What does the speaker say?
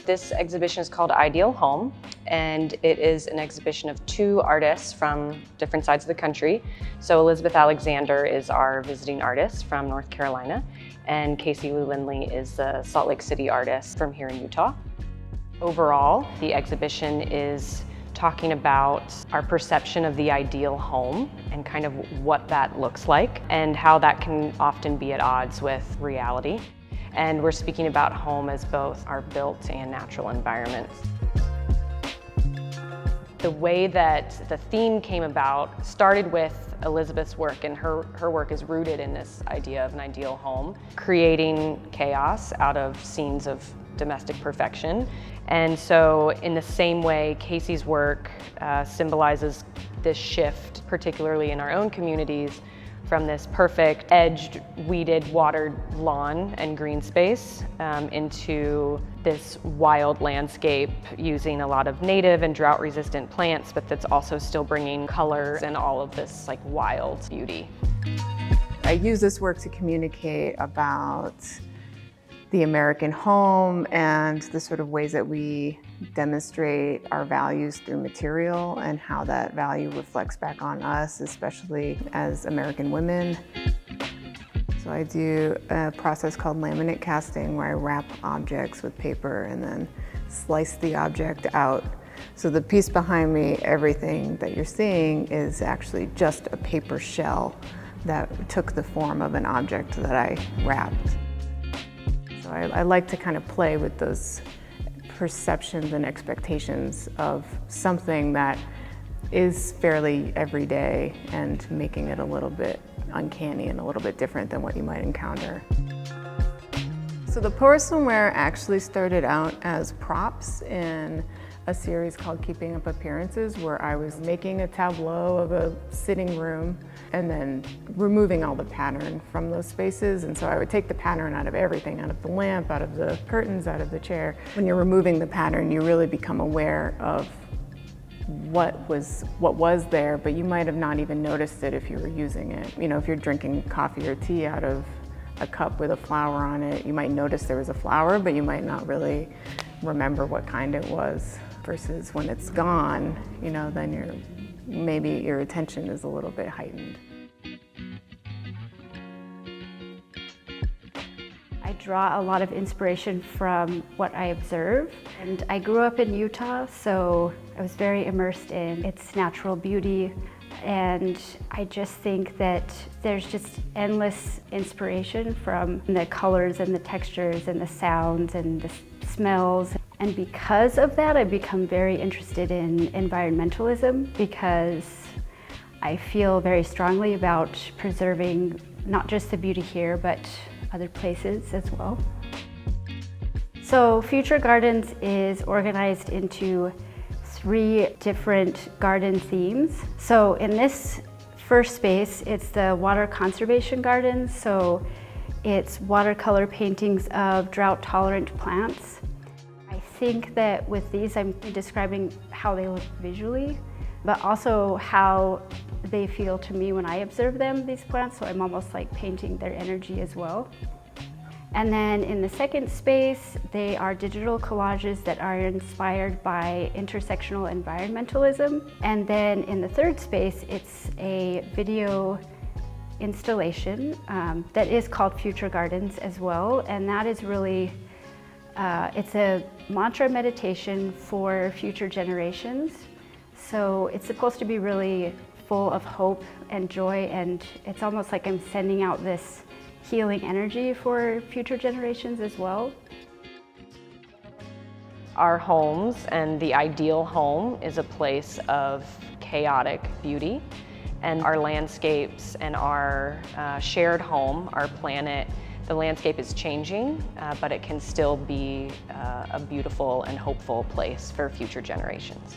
This exhibition is called Ideal Home, and it is an exhibition of two artists from different sides of the country. So Elizabeth Alexander is our visiting artist from North Carolina, and Kasey Lindley is the Salt Lake City artist from here in Utah. Overall, the exhibition is talking about our perception of the ideal home and kind of what that looks like and how that can often be at odds with reality. And we're speaking about home as both our built and natural environments. The way that the theme came about started with Elizabeth's work, and her work is rooted in this idea of an ideal home, creating chaos out of scenes of domestic perfection. And so in the same way, Kasey's work symbolizes this shift, particularly in our own communities, from this perfect, edged, weeded, watered lawn and green space into this wild landscape using a lot of native and drought-resistant plants, but that's also still bringing color and all of this like wild beauty. I use this work to communicate about the American home and the sort of ways that we demonstrate our values through material and how that value reflects back on us, especially as American women. So I do a process called laminate casting, where I wrap objects with paper and then slice the object out. So the piece behind me, everything that you're seeing, is actually just a paper shell that took the form of an object that I wrapped. So I like to kind of play with those perceptions and expectations of something that is fairly everyday and making it a little bit uncanny and a little bit different than what you might encounter. So the porcelainware actually started out as props in a series called Keeping Up Appearances, where I was making a tableau of a sitting room and then removing all the pattern from those spaces. And so I would take the pattern out of everything, out of the lamp, out of the curtains, out of the chair. When you're removing the pattern, you really become aware of what was there, but you might have not even noticed it if you were using it. You know, if you're drinking coffee or tea out of a cup with a flower on it, you might notice there was a flower, but you might not really remember what kind it was. Versus when it's gone, you know, then maybe your attention is a little bit heightened. I draw a lot of inspiration from what I observe. And I grew up in Utah, so I was very immersed in its natural beauty. And I just think that there's just endless inspiration from the colors and the textures and the sounds and the smells. And because of that, I've become very interested in environmentalism, because I feel very strongly about preserving not just the beauty here, but other places as well. So Future Gardens is organized into 3 different garden themes. So in this first space, it's the water conservation gardens. So it's watercolor paintings of drought-tolerant plants. I think that with these, I'm describing how they look visually, but also how they feel to me when I observe them, these plants. So I'm almost like painting their energy as well. And then in the second space, they are digital collages that are inspired by intersectional environmentalism. And then in the third space, it's a video installation that is called Future Gardens as well. And that is really, it's a mantra meditation for future generations. So it's supposed to be really full of hope and joy, and it's almost like I'm sending out this healing energy for future generations as well. Our homes and the ideal home is a place of chaotic beauty, and our landscapes and our shared home, our planet, the landscape is changing, but it can still be a beautiful and hopeful place for future generations.